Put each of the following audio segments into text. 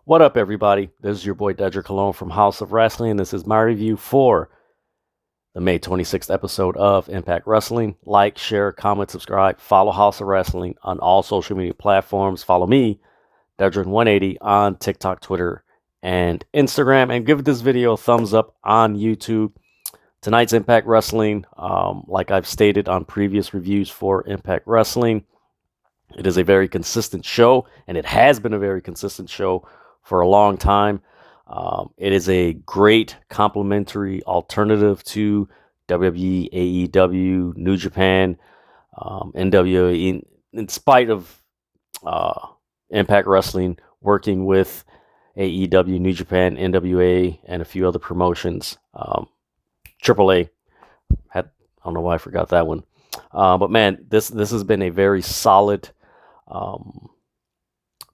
What up, everybody? This is your boy Dedrian Colon from House of Rasslin. This is my review for the May 26th episode of Impact Wrestling. Like, share, comment, subscribe, follow House of Wrestling on all social media platforms. Follow me, Dedrian180, on TikTok, Twitter, and Instagram. And give this video a thumbs up on YouTube. Tonight's Impact Wrestling, like I've stated on previous reviews for Impact Wrestling, it is a very consistent show, and it has been a very consistent show for a long time. It is a great complementary alternative to WWE, AEW, New Japan, NWA, in spite of Impact Wrestling working with AEW, New Japan, NWA, and a few other promotions. AAA, I don't know why I forgot that one. But man, this has been a very solid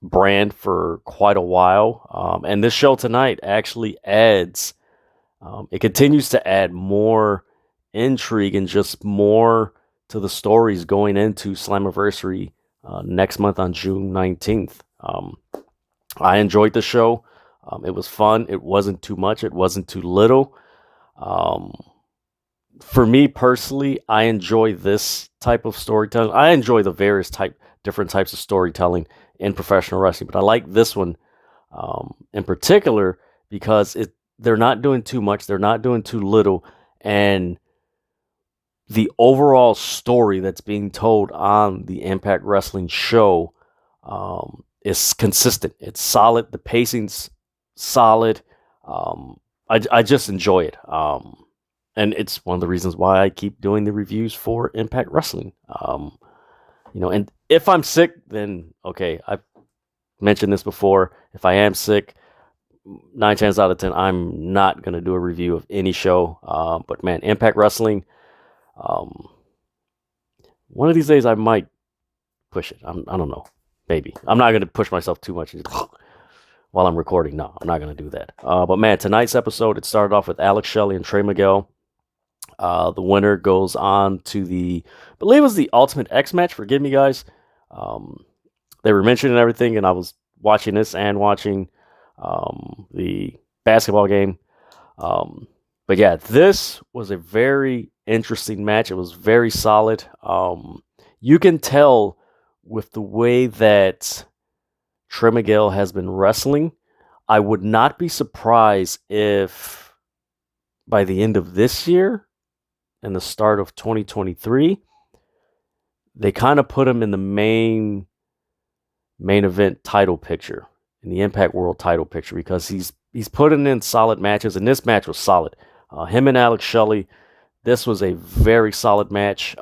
brand for quite a while. And this show tonight actually adds, it continues to add more intrigue and just more to the stories going into Slammiversary next month on June 19th. I enjoyed the show. It was fun. It wasn't too much. It wasn't too little. For me personally, I enjoy this type of storytelling. I enjoy the various different types of storytelling in professional wrestling, but I like this one in particular because they're not doing too much, they're not doing too little, and the overall story that's being told on the Impact Wrestling show is consistent. It's solid. The pacing's solid. I just enjoy it. And it's one of the reasons why I keep doing the reviews for Impact Wrestling. And if I'm sick, then okay, I've mentioned this before. If I am sick, 9 times out of 10, I'm not going to do a review of any show. But man, Impact Wrestling, one of these days I might push it. I don't know. Maybe. I'm not going to push myself too much while I'm recording. No, I'm not going to do that. But man, tonight's episode, it started off with Alex Shelley and Trey Miguel. The winner goes on to I believe it was the Ultimate X match. Forgive me, guys. They were mentioning everything, and I was watching this and watching the basketball game. But yeah, this was a very interesting match. It was very solid. You can tell with the way that Trey Miguel has been wrestling. I would not be surprised if by the end of this year and the start of 2023, they kind of put him in the main event title picture, in the Impact World title picture, because he's putting in solid matches, and this match was solid. Him and Alex Shelley, this was a very solid match.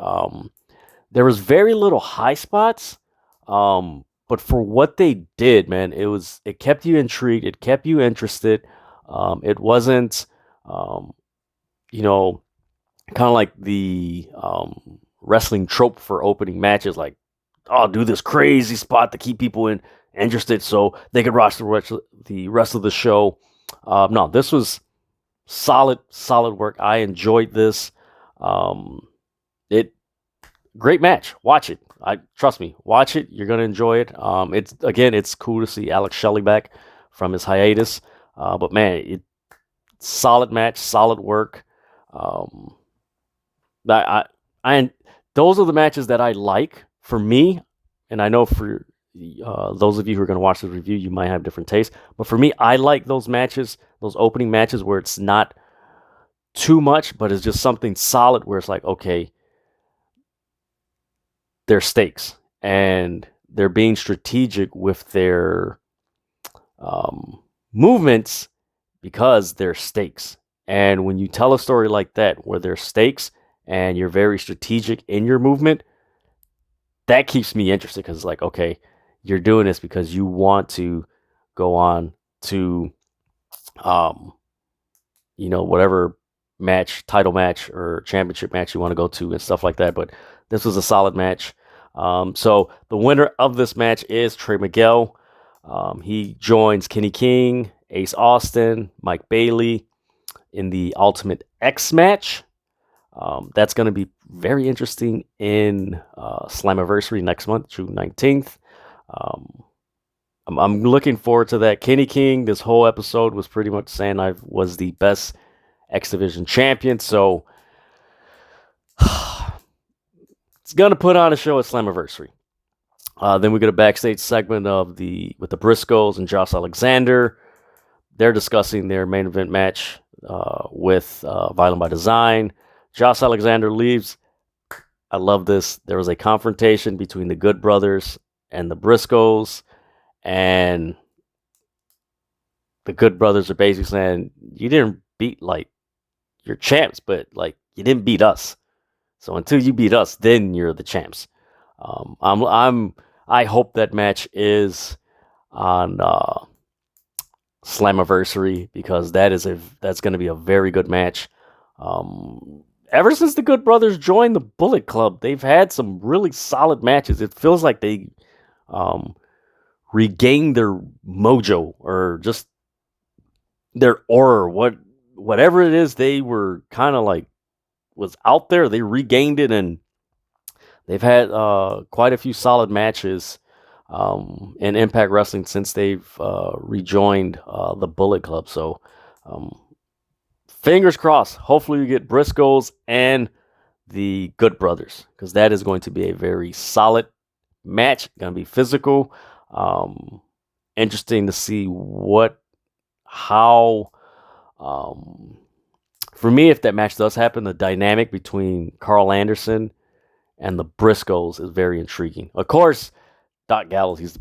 There was very little high spots, but for what they did, man, it kept you intrigued, it kept you interested. It wasn't, kind of like the wrestling trope for opening matches, like, oh, do this crazy spot to keep people interested so they could watch the rest of the show. No, this was solid work. I enjoyed this. Great match. Watch it. Trust me, watch it. You're gonna enjoy it. It's cool to see Alex Shelley back from his hiatus. But man, solid match, solid work. Those are the matches that I like for me, and I know for those of you who are going to watch this review, you might have different tastes. But for me, I like those matches, those opening matches where it's not too much, but it's just something solid where it's like, okay, there's stakes and they're being strategic with their movements because there's stakes. And when you tell a story like that, where there's stakes and you're very strategic in your movement, that keeps me interested, because it's like, okay, you're doing this because you want to go on to, whatever match, title match or championship match you want to go to and stuff like that. But this was a solid match. So the winner of this match is Trey Miguel. He joins Kenny King, Ace Austin, Mike Bailey in the Ultimate X match. That's going to be very interesting in Slammiversary next month, June 19th. I'm looking forward to that. Kenny King, this whole episode was pretty much saying I was the best X Division champion, so it's gonna put on a show at Slammiversary. Then we get a backstage segment with the Briscoes and Josh Alexander. They're discussing their main event match with Violent by Design. Josh Alexander leaves. I love this. There was a confrontation between the Good Brothers and the Briscoes, and the Good Brothers are basically saying, you didn't beat, like, your champs, but, like, you didn't beat us. So until you beat us, then you're the champs. I hope that match is on Slammiversary, because that's going to be a very good match. Ever since the Good Brothers joined the Bullet Club, they've had some really solid matches. It feels like they regained their mojo, or just their aura, whatever it is they were kind of like was out there. They regained it, and they've had quite a few solid matches in Impact Wrestling since they've rejoined the Bullet Club. So fingers crossed. Hopefully we get Briscoes and the Good Brothers, because that is going to be a very solid match. Going to be physical. Interesting to see how for me, if that match does happen, the dynamic between Carl Anderson and the Briscoes is very intriguing. Of course, Doc Gallows, he's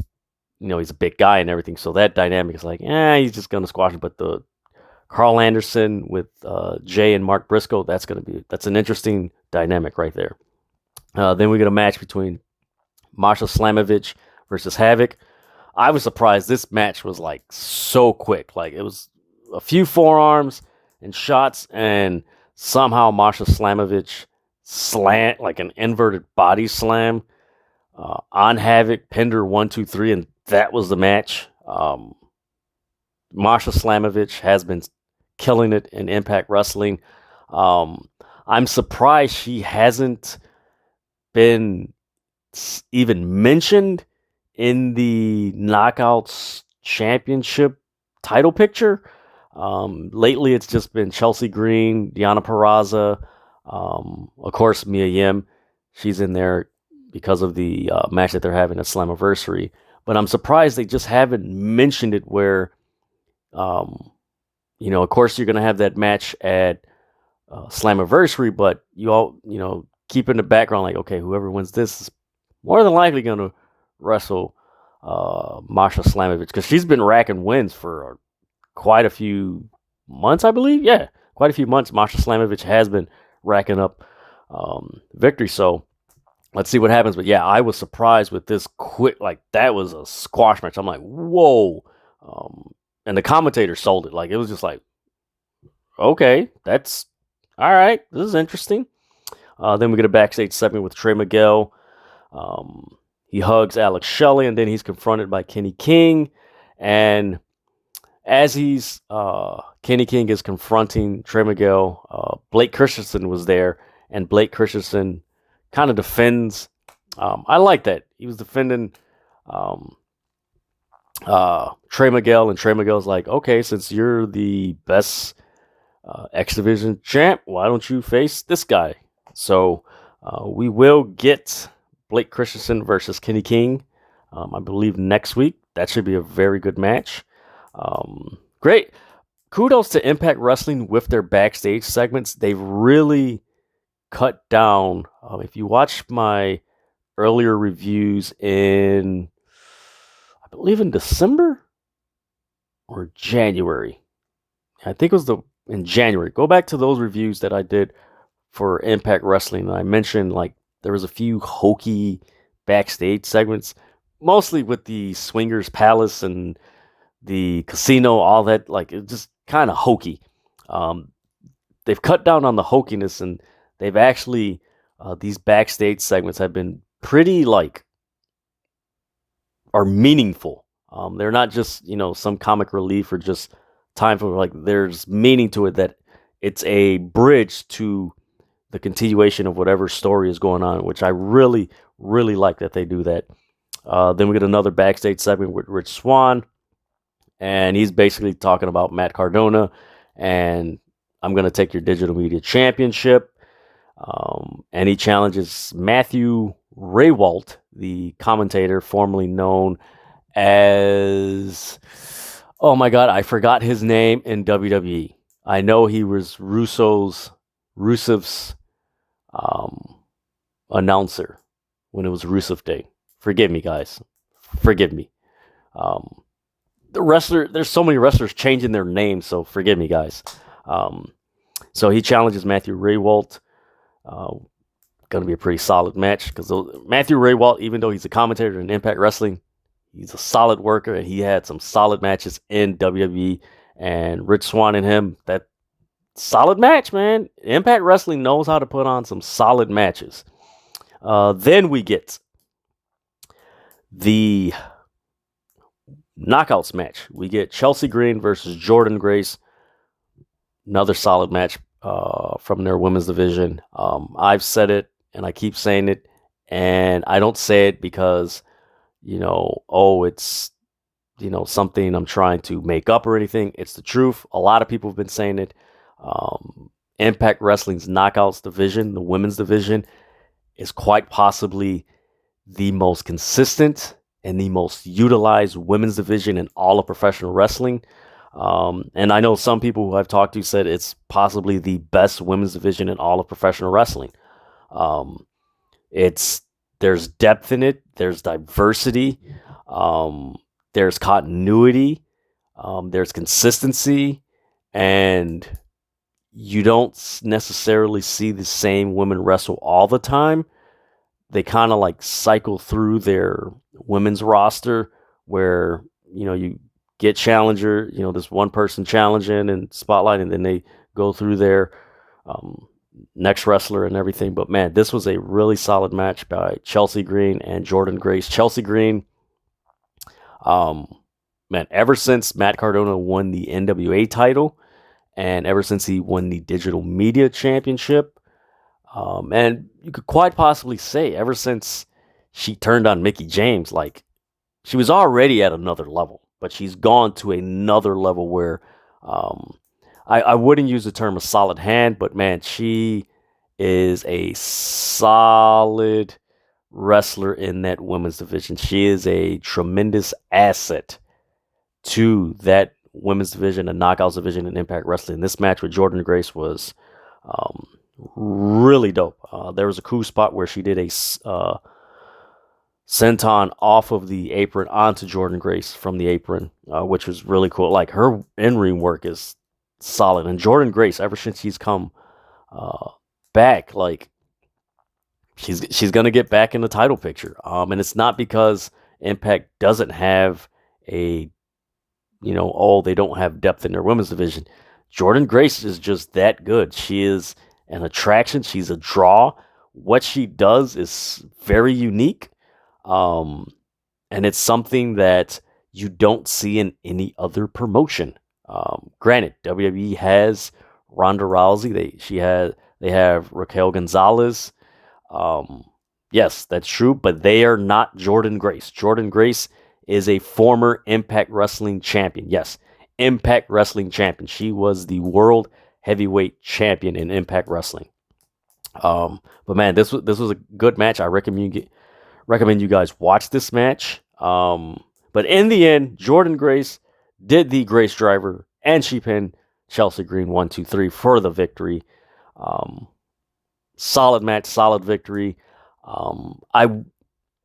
a big guy and everything, so that dynamic is like, he's just gonna squash him. But the Carl Anderson with Jay and Mark Briscoe, that's an interesting dynamic right there. Then we get a match between Marsha Slamovich versus Havoc. I was surprised this match was like so quick. Like, it was a few forearms and shots, and somehow Marsha Slamovich slant, like an inverted body slam on Havoc, pinned her 1, 2, 3, and that was the match. Marsha Slamovich has been killing it in Impact Wrestling. I'm surprised she hasn't been even mentioned in the Knockouts Championship title picture. Lately, it's just been Chelsea Green, Deonna Purrazzo, of course, Mia Yim. She's in there because of the match that they're having at Slammiversary. But I'm surprised they just haven't mentioned it where, of course, you're going to have that match at Slammiversary, but you all, keep in the background, like, okay, whoever wins this is more than likely going to wrestle Marsha Slamovich, because she's been racking wins for quite a few months, I believe. Yeah, quite a few months. Marsha Slamovich has been racking up victory. So let's see what happens. But yeah, I was surprised with this quick. Like, that was a squash match. I'm like, whoa. And the commentator sold it. Like, it was just like, okay, that's all right. This is interesting. Then we get a backstage segment with Trey Miguel. He hugs Alex Shelley, and then he's confronted by Kenny King. And as Kenny King is confronting Trey Miguel, Blake Christensen was there, and Blake Christensen kind of defends. I like that. He was defending Trey Miguel, and Trey Miguel's like, okay, since you're the best X Division champ, why don't you face this guy? So we will get Blake Christensen versus Kenny King, I believe, next week. That should be a very good match. Great. Kudos to Impact Wrestling with their backstage segments. They've really cut down. If you watch my earlier reviews I believe in December or January. I think it was in January. Go back to those reviews that I did for Impact Wrestling. I mentioned, like, there was a few hokey backstage segments, mostly with the Swingers Palace and the casino, all that. Like, it's just kind of hokey. They've cut down on the hokiness, and they've actually, these backstage segments have been pretty, are meaningful. They're not just, some comic relief or just time for, like, there's meaning to it, that it's a bridge to the continuation of whatever story is going on, which I really, really like that they do that. Then we get another backstage segment with Rich Swann, and he's basically talking about Matt Cardona, and I'm going to take your digital media championship. And he challenges Matthew Raywalt, the commentator formerly known as, oh my God, I forgot his name in WWE. I know he was Rusev's announcer when it was Rusev Day. Forgive me, guys. Forgive me. There's so many wrestlers changing their names, so forgive me, guys. So he challenges Matthew Raywalt. Going to be a pretty solid match because Matthew Raywalt, even though he's a commentator in Impact Wrestling, he's a solid worker, and he had some solid matches in WWE. And Rich Swann and him, that solid match, man. Impact Wrestling knows how to put on some solid matches. Then we get the knockouts match. We get Chelsea Green versus Jordynne Grace. Another solid match from their women's division. I've said it, and I keep saying it, and I don't say it because, it's, something I'm trying to make up or anything. It's the truth. A lot of people have been saying it. Impact Wrestling's knockouts division, the women's division, is quite possibly the most consistent and the most utilized women's division in all of professional wrestling. And I know some people who I've talked to said it's possibly the best women's division in all of professional wrestling. There's depth in it. There's diversity. There's continuity. There's consistency, and you don't necessarily see the same women wrestle all the time. They kind of like cycle through their women's roster where, you get challenger, this one person challenging and spotlight, and then they go through their next wrestler and everything. But man, this was a really solid match by Chelsea Green and Jordynne Grace. Chelsea Green, ever since Matt Cardona won the NWA title, and ever since he won the Digital Media Championship, and you could quite possibly say ever since she turned on Mickie James, like, she was already at another level, but she's gone to another level where I wouldn't use the term a solid hand, but man, she is a solid wrestler in that women's division. She is a tremendous asset to that women's division, the knockouts division in Impact Wrestling. This match with Jordynne Grace was really dope. There was a cool spot where she did a senton off of the apron onto Jordynne Grace from the apron, which was really cool. Like, her in-ring work is solid. And Jordynne Grace, ever since she's come back, like, she's going to get back in the title picture. And it's not because Impact doesn't have they don't have depth in their women's division. Jordynne Grace is just that good. She is an attraction. She's a draw. What she does is very unique. And it's something that you don't see in any other promotion. Granted, WWE has Ronda Rousey. They have Raquel Gonzalez. Yes, that's true, but they are not Jordynne Grace. Jordynne Grace is a former Impact Wrestling champion. Yes, Impact Wrestling champion. She was the World Heavyweight Champion in Impact Wrestling. But man, this was a good match. I recommend you guys watch this match. But in the end, Jordynne Grace did the Grace Driver, and she pinned Chelsea Green 1-2-3 for the victory. Solid match, solid victory.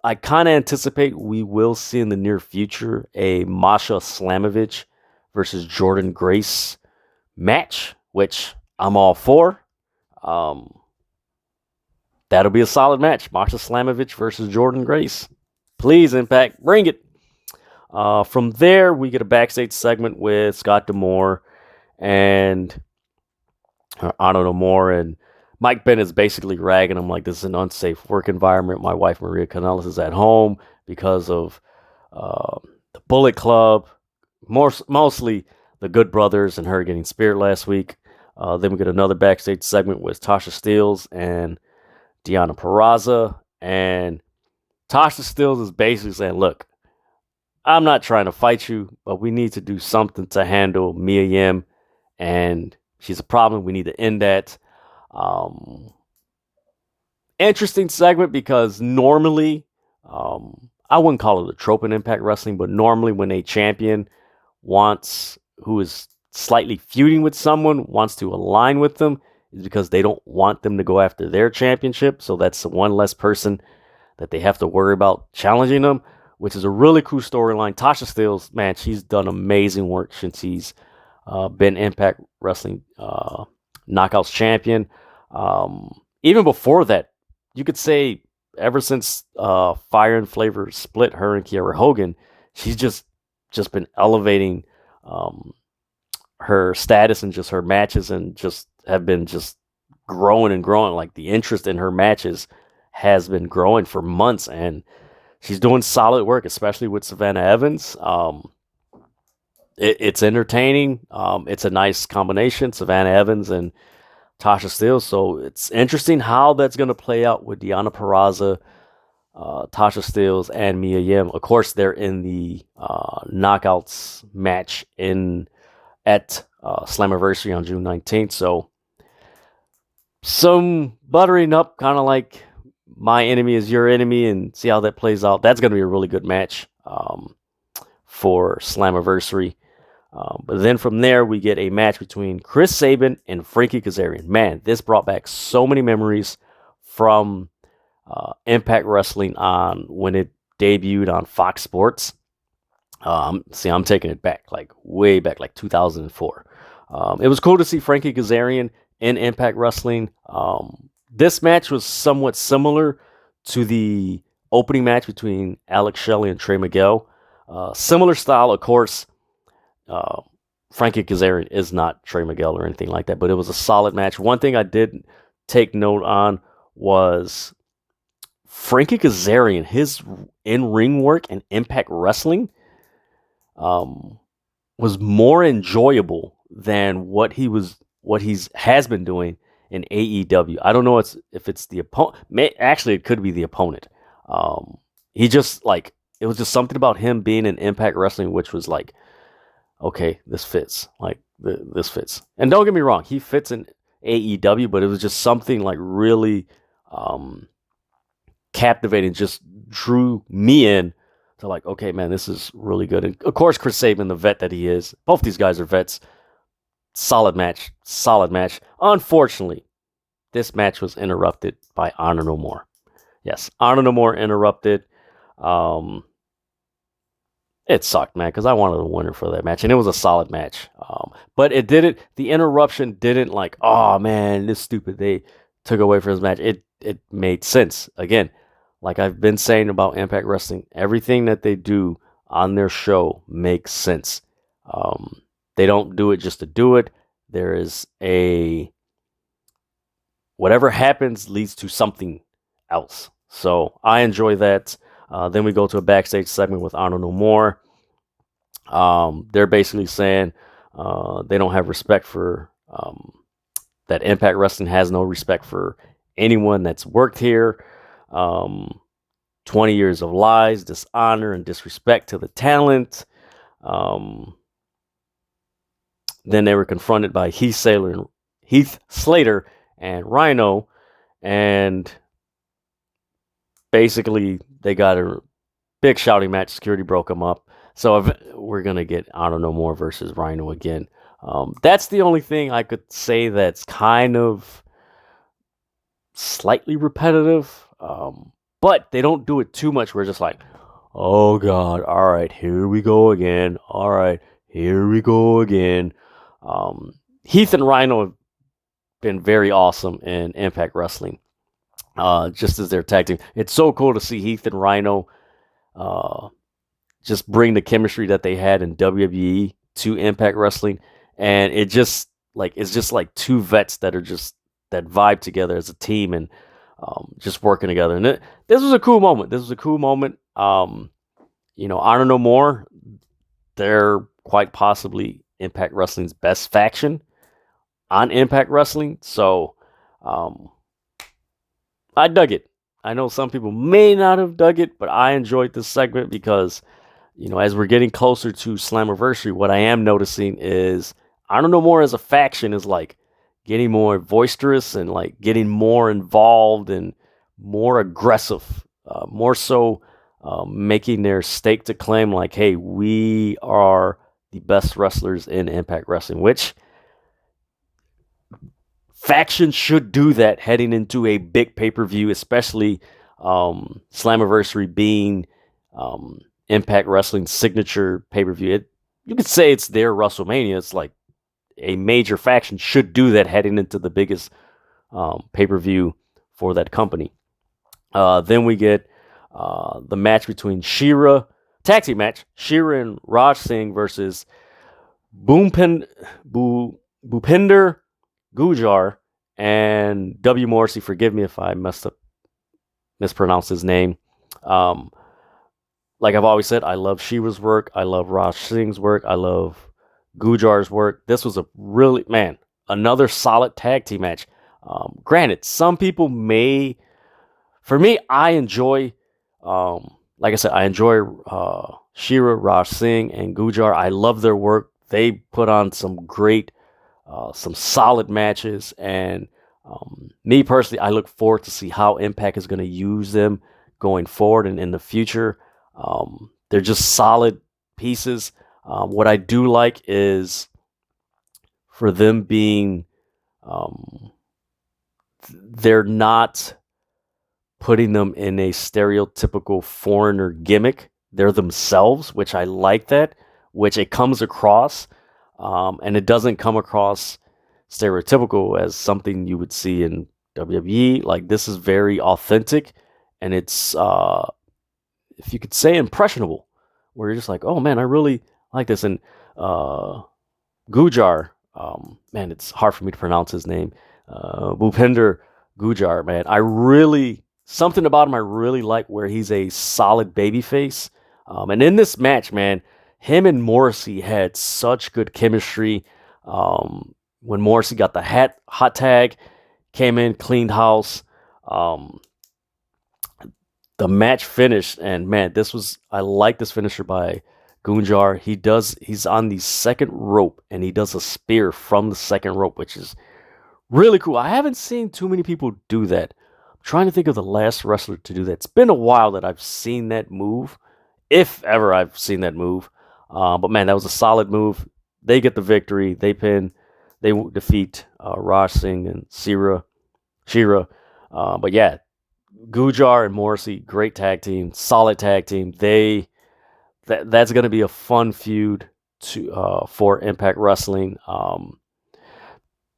I kind of anticipate we will see in the near future a Marsha Slamovich versus Jordynne Grace match, which I'm all for. That'll be a solid match. Marsha Slamovich versus Jordynne Grace. Please, Impact, bring it. From there, we get a backstage segment with Scott D'Amore and Arnold D'Amore, and Mike Bennett's basically ragging him like this is an unsafe work environment. My wife, Maria Kanellis, is at home because of the Bullet Club, mostly the Good Brothers and her getting speared last week. Then we get another backstage segment with Tasha Steelz and Deonna Purrazzo. And Tasha Steelz is basically saying, look, I'm not trying to fight you, but we need to do something to handle Mia Yim, and she's a problem. We need to end that. Interesting segment because normally, I wouldn't call it a trope in Impact Wrestling, but normally when a champion who is slightly feuding with someone, wants to align with them, is because they don't want them to go after their championship. So that's one less person that they have to worry about challenging them, which is a really cool storyline. Tasha Steelz, man, she's done amazing work since she's been Impact Wrestling Knockouts champion. Even before that, you could say ever since Fire and Flavor split her and Kiera Hogan, she's just been elevating her status and just her matches, and just have been just growing and growing. Like the interest in her matches has been growing for months, and she's doing solid work, especially with Savannah Evans. It's entertaining. It's a nice combination, Savannah Evans and Tasha Steelz. So it's interesting how that's going to play out with Deonna Purrazzo, Tasha Steelz, and Mia Yim. Of course, they're in the Knockouts match at Slammiversary on June 19th. So some buttering up, kind of like my enemy is your enemy, and see how that plays out. That's going to be a really good match for Slammiversary. But then from there, we get a match between Chris Sabin and Frankie Kazarian. Man, this brought back so many memories from Impact Wrestling on when it debuted on Fox Sports. I'm taking it back, like way back, like 2004. It was cool to see Frankie Kazarian in Impact Wrestling. This match was somewhat similar to the opening match between Alex Shelley and Trey Miguel. Similar style, of course. Frankie Kazarian is not Trey Miguel or anything like that, but it was a solid match. One thing I did take note on was Frankie Kazarian, his in-ring work and Impact Wrestling was more enjoyable than what he has been doing in AEW. I don't know if it's the opponent. Actually, it could be the opponent. He just it was just something about him being in Impact Wrestling, which was like, okay, this fits. This fits. And don't get me wrong, he fits in AEW, but it was just something like really captivating, just drew me in to like, okay, man, this is really good. And of course, Chris Sabin, the vet that he is, both these guys are vets. Solid match. Unfortunately, this match was interrupted by Honor No More. Yes, Honor No More interrupted. It sucked, man, because I wanted a winner for that match, and it was a solid match. But the interruption didn't like, oh man, this stupid, they took away from his match. It made sense. Again, like I've been saying about Impact Wrestling, everything that they do on their show makes sense. They don't do it just to do it. There is whatever happens leads to something else. So I enjoy that. Then we go to a backstage segment with Honor No More. They're basically saying they don't have respect for that Impact Wrestling has no respect for anyone that's worked here. 20 years of lies, dishonor, and disrespect to the talent. Then they were confronted by Heath Slater and Rhino, and basically they got a big shouting match. Security broke them up. So we're going to get Honor No More versus Rhino again. That's the only thing I could say that's kind of slightly repetitive. But they don't do it too much. We're just like, oh God, all right, here we go again. All right, here we go again. Heath and Rhino have been very awesome in Impact Wrestling. Just as their tag team. It's so cool to see Heath and Rhino just bring the chemistry that they had in WWE to Impact Wrestling. And it's just like two vets that vibe together as a team and just working together. And this was a cool moment. Honor No More, they're quite possibly Impact Wrestling's best faction on Impact Wrestling. So I dug it. I know some people may not have dug it, but I enjoyed this segment because, as we're getting closer to Slammiversary, what I am noticing is I don't know more as a faction is like getting more boisterous and like getting more involved and more aggressive, more so making their stake to claim like, hey, we are the best wrestlers in Impact Wrestling, which factions should do that heading into a big pay-per-view, especially Slammiversary being Impact Wrestling's signature pay-per-view. You could say it's their WrestleMania. It's like a major faction should do that heading into the biggest pay-per-view for that company. Then we get the match between tag team match, Shira and Raj Singh versus Bhupinder Gujar and W. Morrissey. Forgive me if I mispronounced his name. Like I've always said, I love Shira's work. I love Raj Singh's work. I love Gujar's work. This was another solid tag team match. Granted, some people may, for me, I enjoy, like I said, I enjoy Shira, Raj Singh, and Gujar. I love their work. They put on some solid matches, and me personally, I look forward to see how Impact is going to use them going forward and in the future. They're just solid pieces. What I do like is for them being, they're not putting them in a stereotypical foreigner gimmick. They're themselves, which I like that, which it comes across, and it doesn't come across stereotypical as something you would see in WWE. Like, this is very authentic, and it's, if you could say, impressionable, where you're just like, oh man, I really like this. And Gujar, it's hard for me to pronounce his name, Bhupinder Gujar, man, something about him I really like, where he's a solid babyface. And in this match, man, him and Morrissey had such good chemistry. When Morrissey got the hot tag, came in, cleaned house. The match finished, and man, I like this finisher by Gujar. He's on the second rope, and he does a spear from the second rope, which is really cool. I haven't seen too many people do that. I'm trying to think of the last wrestler to do that. It's been a while that I've seen that move, if ever I've seen that move. But man, that was a solid move. They get the victory. They defeat Raj Singh and Shira. But yeah, Gujar and Morrissey, great tag team, solid tag team. That's going to be a fun feud for Impact Wrestling.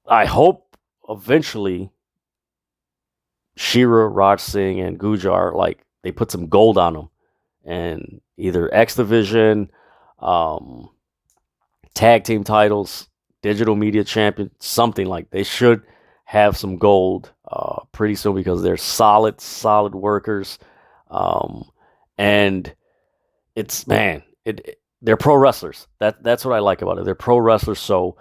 I hope eventually Shira, Raj Singh, and Gujar, like, they put some gold on them, and either X Division, tag team titles, digital media champion, something like. They should have some gold pretty soon, because they're solid workers. And they're pro wrestlers. That's what I like about it. They're pro wrestlers, so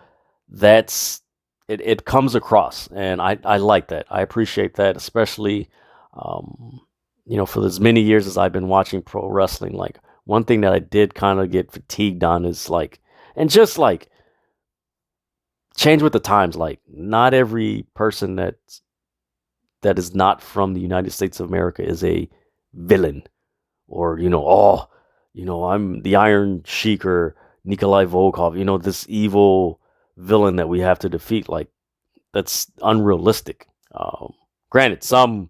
it comes across, and I like that. I appreciate that, especially for as many years as I've been watching pro wrestling. Like, one thing that I did kind of get fatigued on is change with the times. Like, not every person that is not from the United States of America is a villain, or I'm the Iron Sheik or Nikolai Volkov, this evil villain that we have to defeat. Like, that's unrealistic. Granted, some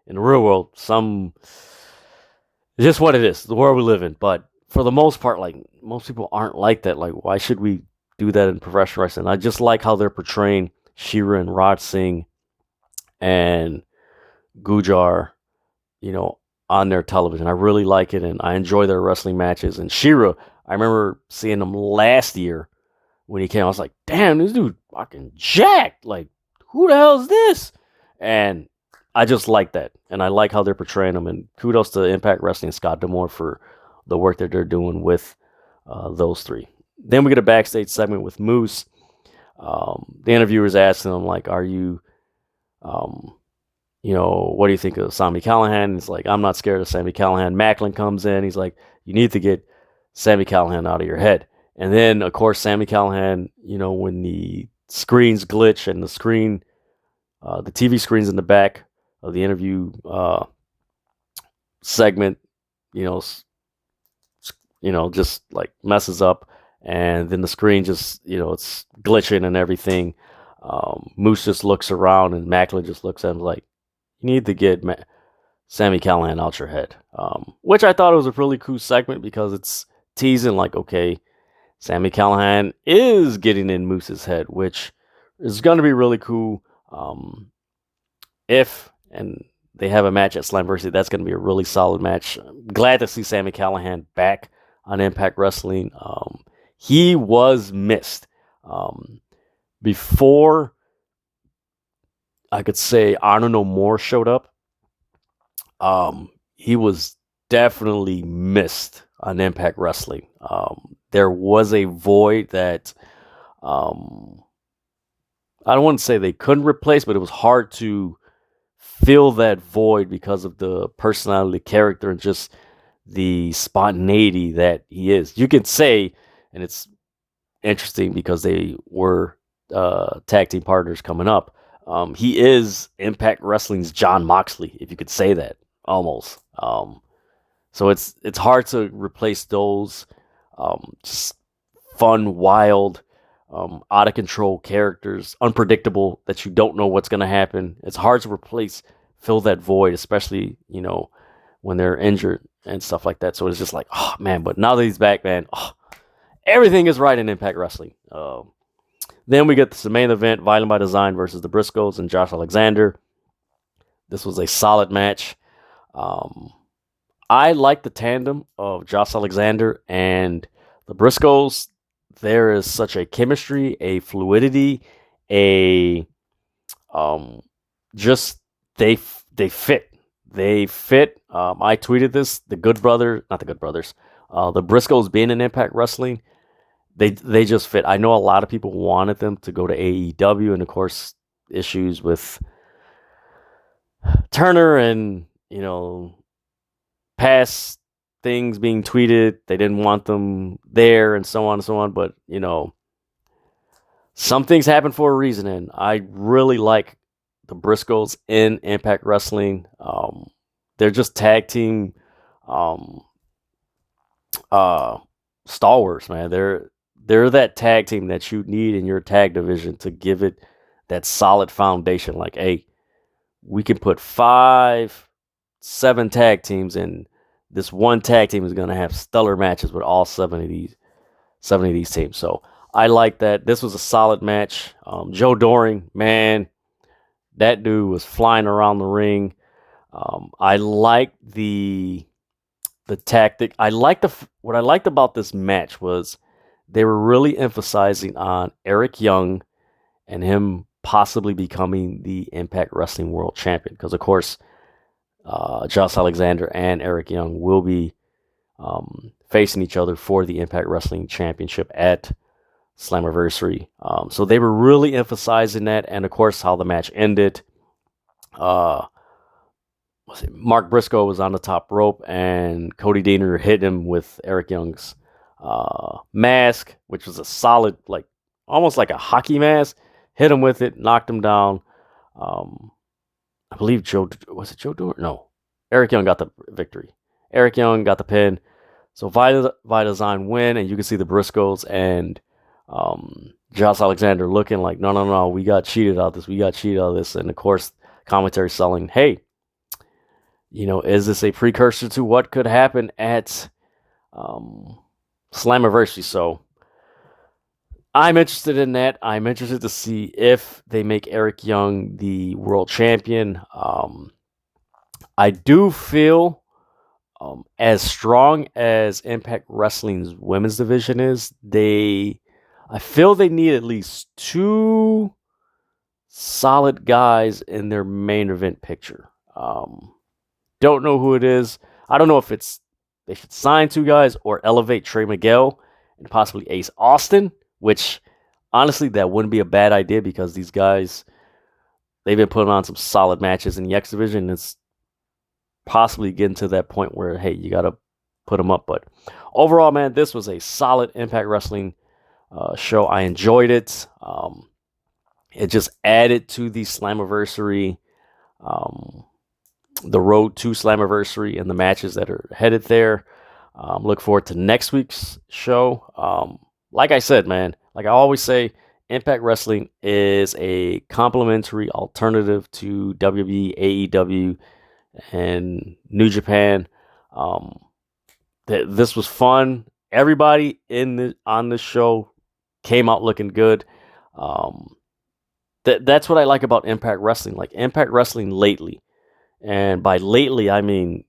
in the real world, some, it's just what it is, the world we live in. But for the most part, like, most people aren't like that. Like, why should we do that in professional wrestling? I just like how they're portraying Shira and Raj Singh and Gujar, on their television. I really like it, and I enjoy their wrestling matches. And Shira, I remember seeing him last year when he came. I was like, damn, this dude fucking jacked. Like, who the hell is this? And I just like that, and I like how they're portraying him. And kudos to Impact Wrestling and Scott D'Amore for the work that they're doing with those three. Then we get a backstage segment with Moose. The interviewer's asking him, like, are you, what do you think of Sami Callihan? He's like, I'm not scared of Sami Callihan. Macklin comes in. He's like, you need to get Sami Callihan out of your head. And then, of course, Sami Callihan, when the screens glitch and the TV screens in the back of the interview segment, just like messes up. And then the screen just, it's glitching and everything. Moose just looks around and Macklin just looks at him like, you need to get Sami Callihan out your head. Which I thought was a really cool segment because it's teasing like, okay, Sami Callihan is getting in Moose's head, which is going to be really cool. If they have a match at Slammiversary, that's going to be a really solid match. I'm glad to see Sami Callihan back on Impact Wrestling. He was missed. Before I could say Honor No More showed up, he was definitely missed on Impact Wrestling. There was a void that I don't want to say they couldn't replace, but it was hard to fill that void because of the personality, character, and just the spontaneity that he is. You can say, and it's interesting because they were tag team partners coming up. He is Impact Wrestling's Jon Moxley, if you could say that, almost. So it's hard to replace those just fun, wild, out of control characters, unpredictable, that you don't know what's going to happen. It's hard to fill that void, especially, when they're injured and stuff like that. So it's just like, oh man, but now that he's back, man, everything is right in Impact Wrestling. Then we get the main event, Violent by Design versus the Briscoes and Josh Alexander. This was a solid match. I like the tandem of Josh Alexander and the Briscoes. There is such a chemistry, a fluidity, just they fit. They fit. I tweeted this. The Briscoes being in Impact Wrestling, they just fit. I know a lot of people wanted them to go to AEW, and of course, issues with Turner and past things being tweeted. They didn't want them there, and so on and so on. But some things happen for a reason, and I really like the Briscoes in Impact Wrestling. They're just tag team stalwarts, man. They're that tag team that you need in your tag division to give it that solid foundation. Like, hey, we can put 5, 7 tag teams, and this one tag team is going to have stellar matches with all 7 of these teams. So I like that. This was a solid match. Joe Doring, man, that dude was flying around the ring. I like the tactic. What I liked about this match was they were really emphasizing on Eric Young and him possibly becoming the Impact Wrestling World Champion. Because, of course, Josh Alexander and Eric Young will be facing each other for the Impact Wrestling Championship at Slammiversary. So they were really emphasizing that. And, of course, how the match ended. Mark Briscoe was on the top rope, and Cody Deaner hit him with Eric Young's mask, which was a solid, almost like a hockey mask. Hit him with it, knocked him down. I believe Joe Doring? No, Eric Young got the victory. Eric Young got the pin. So Vita Design win, and you can see the Briscoes and Josh Alexander looking like, no, we got cheated out of this. And of course, commentary selling, hey, is this a precursor to what could happen at Slammiversary? So I'm interested in that. I'm interested to see if they make Eric Young the world champion. I do feel as strong as Impact Wrestling's women's division is, I feel they need at least 2 solid guys in their main event picture. Don't know who it is. I don't know if they should sign 2 guys or elevate Trey Miguel and possibly Ace Austin, which honestly, that wouldn't be a bad idea because these guys they've been putting on some solid matches in the X Division. It's possibly getting to that point where, hey, you got to put them up. But overall, man, this was a solid Impact Wrestling show. I enjoyed it. It just added to the Slammiversary, the road to Slammiversary, and the matches that are headed there. Look forward to next week's show. Like I said, man, like I always say, Impact Wrestling is a complimentary alternative to WWE, AEW, and New Japan. This was fun. Everybody on this show came out looking good. That's what I like about Impact Wrestling. Like Impact Wrestling lately, and by lately I mean,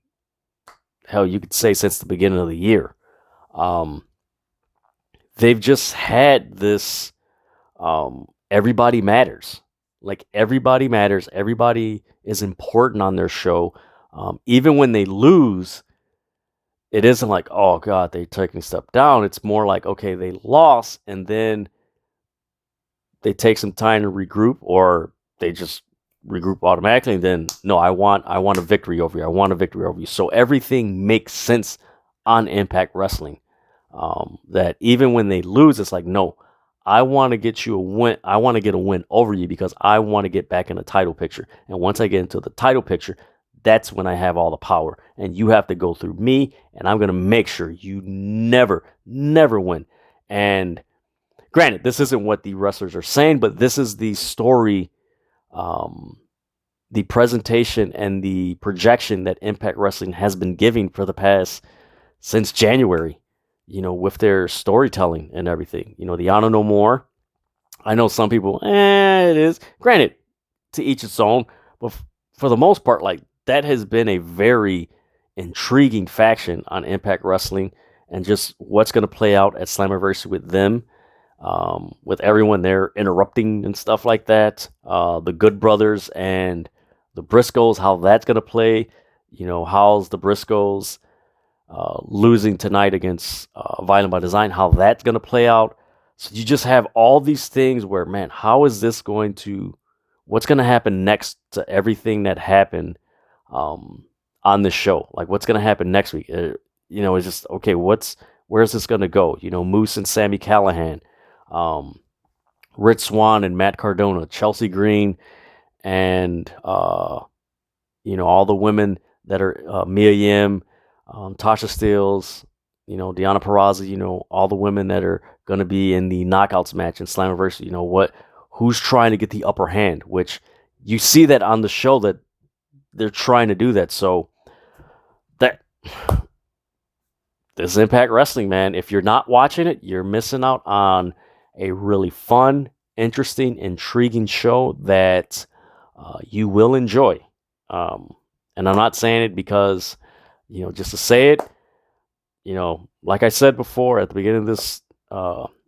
hell, you could say since the beginning of the year. They've just had this. Everybody matters. Like everybody matters. Everybody is important on their show. Even when they lose, it isn't like, oh God, they're taking a step down. It's more like, okay, they lost, and then they take some time to regroup, or they just regroup automatically. And then, no, I want a victory over you. I want a victory over you. So everything makes sense on Impact Wrestling. That even when they lose, it's like, no, I want to get you a win. I want to get a win over you because I want to get back in the title picture. And once I get into the title picture, that's when I have all the power. And you have to go through me, and I'm going to make sure you never win. And granted, this isn't what the wrestlers are saying, but this is the story, the presentation, and the projection that Impact Wrestling has been giving for the past, since January, with their storytelling and everything. The Honor No More. I know some people, it is. Granted, to each its own, but for the most part, like, that has been a very intriguing faction on Impact Wrestling, and just what's going to play out at Slammiversary with them, with everyone there interrupting and stuff like that. The Good Brothers and the Briscoes, how that's going to play. How's the Briscoes losing tonight against Violent by Design, how that's going to play out. So you just have all these things where, man, what's going to happen next to everything that happened on this show? Like, what's going to happen next week? It's just, okay, where's this going to go? Moose and Sami Callihan, Rich Swann and Matt Cardona, Chelsea Green, and, all the women that are Mia Yim, Tasha Steelz, Deonna Purrazzo, all the women that are going to be in the knockouts match in Slammiversary. Who's trying to get the upper hand, which you see that on the show that they're trying to do that. So that this Impact Wrestling, man, if you're not watching it, you're missing out on a really fun, interesting, intriguing show that you will enjoy. And I'm not saying it because, just to say it, like I said before at the beginning of this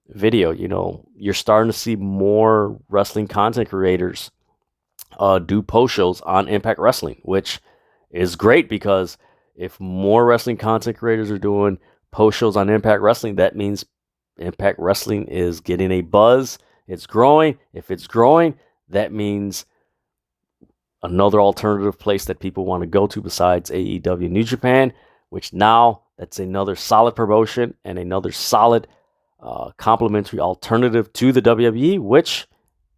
video, you're starting to see more wrestling content creators do post shows on Impact Wrestling, which is great, because if more wrestling content creators are doing post shows on Impact Wrestling, that means Impact Wrestling is getting a buzz. It's growing. If it's growing, that means another alternative place that people want to go to besides AEW New Japan, which now that's another solid promotion and another solid complimentary alternative to the WWE, which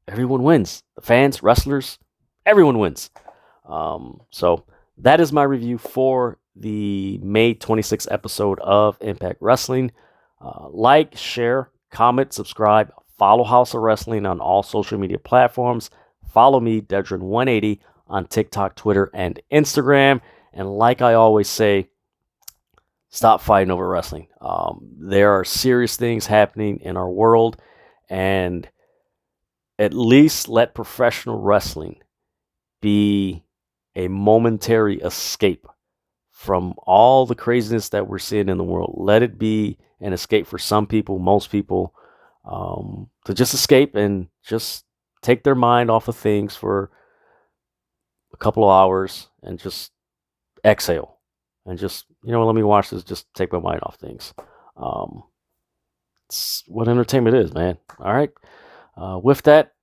everyone wins. The fans, wrestlers, everyone wins. So that is my review for the May 26th episode of Impact Wrestling. Like, share, comment, subscribe, follow House of Wrestling on all social media platforms. Follow me, Dedrian180, on TikTok, Twitter, and Instagram. And like I always say, stop fighting over wrestling. There are serious things happening in our world, and at least let professional wrestling be a momentary escape from all the craziness that we're seeing in the world. Let it be an escape for some people, most people, to just escape and just take their mind off of things for a couple of hours and just exhale and just, let me watch this, just take my mind off things. It's what entertainment is, man. All right. With that,